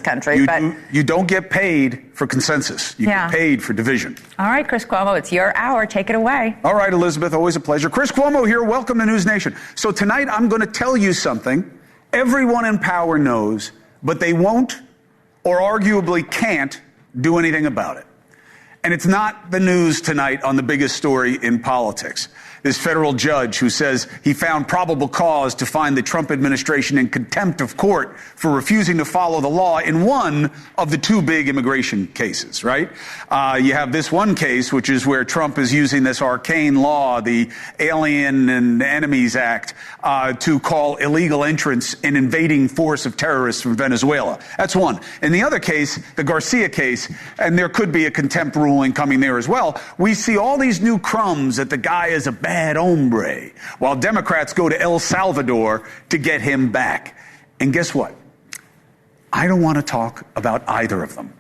country. You don't get paid for consensus. You get paid for division. All right, Chris Cuomo, it's your hour. Take it away. All right, Elizabeth, always a pleasure. Chris Cuomo here. Welcome to NewsNation. So tonight I'm going to tell you something everyone in power knows, but they won't or arguably can't do anything about it. And it's not the news tonight on the biggest story in politics. This federal judge who says he found probable cause to find the Trump administration in contempt of court for refusing to follow the law in one of the two big immigration cases, right? You have this one case, which is where Trump is using this arcane law, the Alien and Enemies Act, to call illegal entrance an invading force of terrorists from Venezuela. That's one. In the other case, the Garcia case, and there could be a contempt ruling coming there as well, we see all these new crumbs that the guy is a bad hombre, while Democrats go to El Salvador to get him back. And guess what? I don't want to talk about either of them.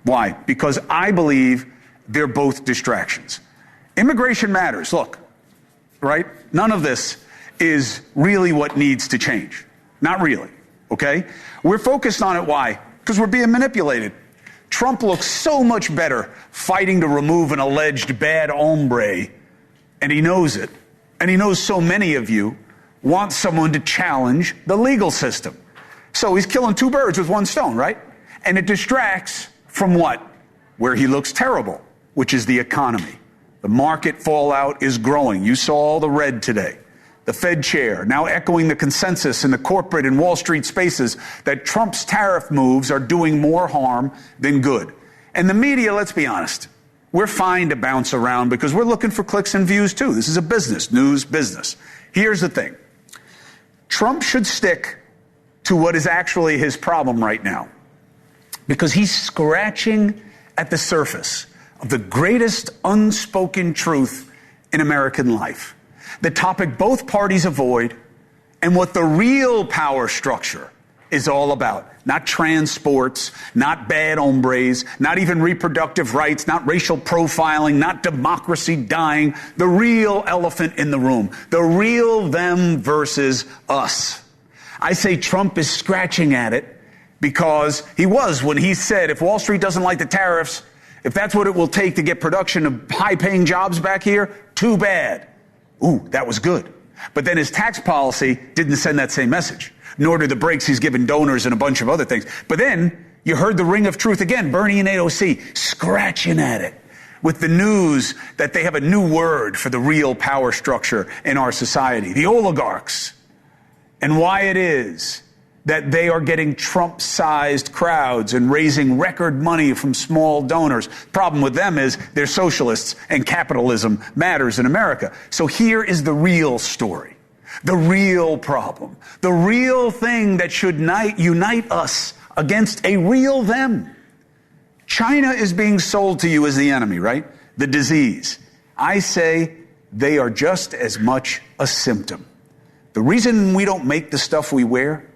Why? Because I believe they're both distractions. Immigration matters. Look, right? None of this is really what needs to change. Not really, okay? We're focused on it. Why? Because we're being manipulated. Trump looks so much better fighting to remove an alleged bad hombre, and he knows it. And he knows so many of you want someone to challenge the legal system. So he's killing two birds with one stone, right? And it distracts from what? Where he looks terrible, which is the economy. The market fallout is growing. You saw all the red today. The Fed chair now echoing the consensus in the corporate and Wall Street spaces that Trump's tariff moves are doing more harm than good. And the media, let's be honest, we're fine to bounce around because we're looking for clicks and views too. This is a business, news business. Here's the thing. Trump should stick to what is actually his problem right now, because he's scratching at the surface of the greatest unspoken truth in American life, the topic both parties avoid, and what the real power structure is all about. Not transports, not bad hombres, not even reproductive rights, not racial profiling, not democracy dying. The real elephant in the room, the real them versus us. I say Trump is scratching at it because he was when he said, if Wall Street doesn't like the tariffs, if that's what it will take to get production of high-paying jobs back here, too bad. Ooh, that was good. But then his tax policy didn't send that same message, nor did the breaks he's given donors and a bunch of other things. But then you heard the ring of truth again, Bernie and AOC scratching at it with the news that they have a new word for the real power structure in our society, the oligarchs, and why it is that they are getting Trump-sized crowds and raising record money from small donors. Problem with them is they're socialists and capitalism matters in America. So here is the real story, the real problem, the real thing that should unite us against a real them. China is being sold to you as the enemy, right? The disease. I say they are just as much a symptom. The reason we don't make the stuff we wear,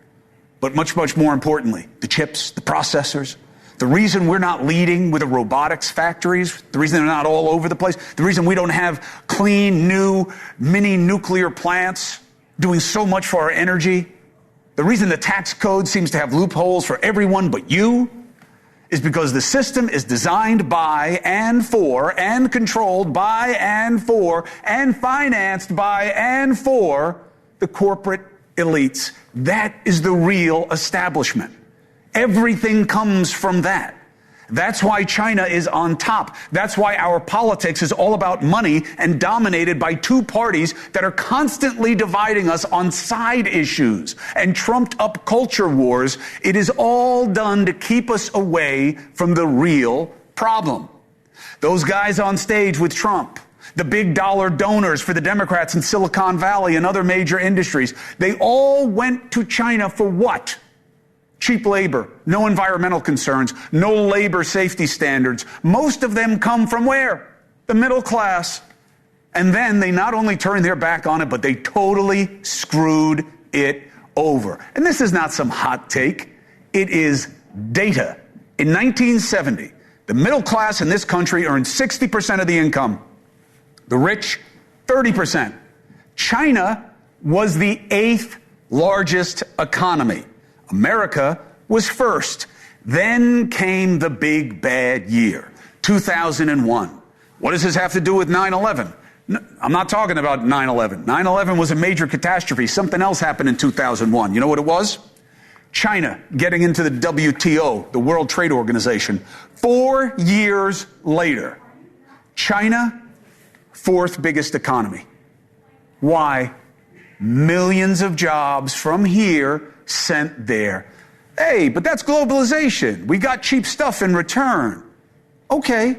but much, much more importantly, the chips, the processors, the reason we're not leading with the robotics factories, the reason they're not all over the place, the reason we don't have clean, new, mini nuclear plants doing so much for our energy, the reason the tax code seems to have loopholes for everyone but you, is because the system is designed by and for and controlled by and for and financed by and for the corporate elites. That is the real establishment. Everything comes from that. That's why China is on top. That's why our politics is all about money and dominated by two parties that are constantly dividing us on side issues and trumped up culture wars. It is all done to keep us away from the real problem. Those guys on stage with Trump, the big dollar donors for the Democrats in Silicon Valley and other major industries, they all went to China for what? Cheap labor, no environmental concerns, no labor safety standards. Most of them come from where? The middle class. And then they not only turned their back on it, but they totally screwed it over. And this is not some hot take. It is data. In 1970, the middle class in this country earned 60% of the income. The rich, 30%. China was the 8th largest economy. America was first. Then came the big bad year, 2001. What does this have to do with 9/11? I'm not talking about 9/11. 9/11 was a major catastrophe. Something else happened in 2001. You know what it was? China getting into the WTO, the World Trade Organization. 4 years later, China, fourth biggest economy. Why? Millions of jobs from here sent there. Hey, but that's globalization. We got cheap stuff in return. Okay,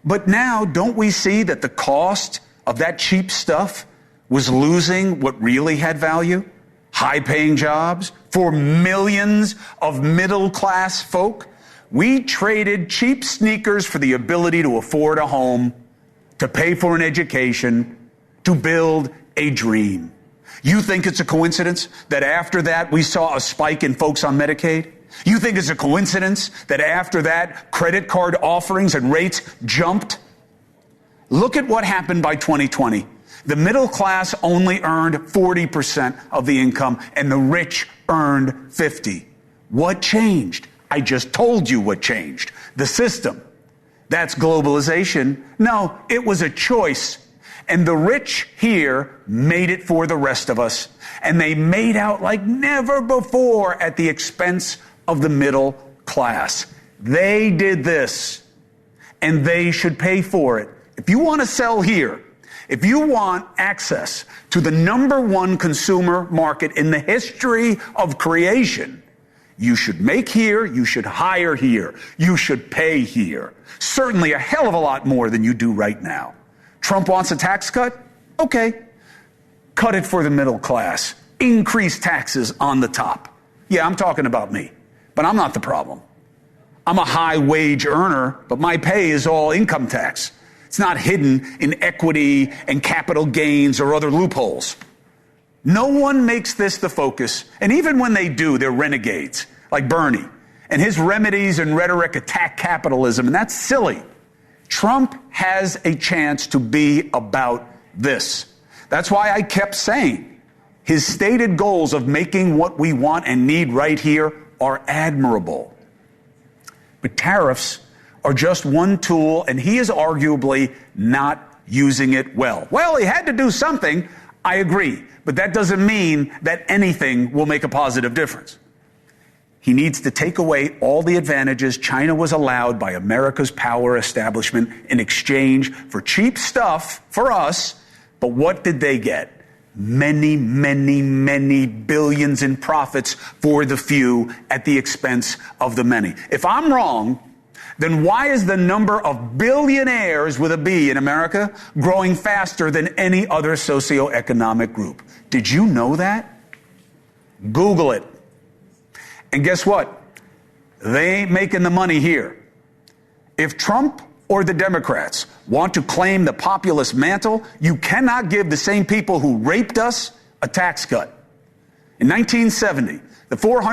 but now don't we see that the cost of that cheap stuff was losing what really had value? High-paying jobs for millions of middle-class folk. We traded cheap sneakers for the ability to afford a home, to pay for an education, to build a dream. You think it's a coincidence that after that we saw a spike in folks on Medicaid? You think it's a coincidence that after that credit card offerings and rates jumped? Look at what happened by 2020. The middle class only earned 40% of the income and the rich earned 50%. What changed? I just told you what changed. The system. That's globalization. No, it was a choice. And the rich here made it for the rest of us. And they made out like never before at the expense of the middle class. They did this, and they should pay for it. If you want to sell here, if you want access to the #1 consumer market in the history of creation, you should make here, you should hire here, you should pay here. Certainly a hell of a lot more than you do right now. Trump wants a tax cut? Okay. Cut it for the middle class. Increase taxes on the top. Yeah, I'm talking about me, but I'm not the problem. I'm a high wage earner, but my pay is all income tax. It's not hidden in equity and capital gains or other loopholes. No one makes this the focus. And even when they do, they're renegades, like Bernie. And his remedies and rhetoric attack capitalism, and that's silly. Trump has a chance to be about this. That's why I kept saying his stated goals of making what we want and need right here are admirable. But tariffs are just one tool, and he is arguably not using it well. Well, he had to do something, I agree, but that doesn't mean that anything will make a positive difference. He needs to take away all the advantages China was allowed by America's power establishment in exchange for cheap stuff for us. But what did they get? Many, many, many billions in profits for the few at the expense of the many. If I'm wrong, then why is the number of billionaires with a B in America growing faster than any other socioeconomic group? Did you know that? Google it. And guess what? They ain't making the money here. If Trump or the Democrats want to claim the populist mantle, you cannot give the same people who raped us a tax cut. In 1970, the 400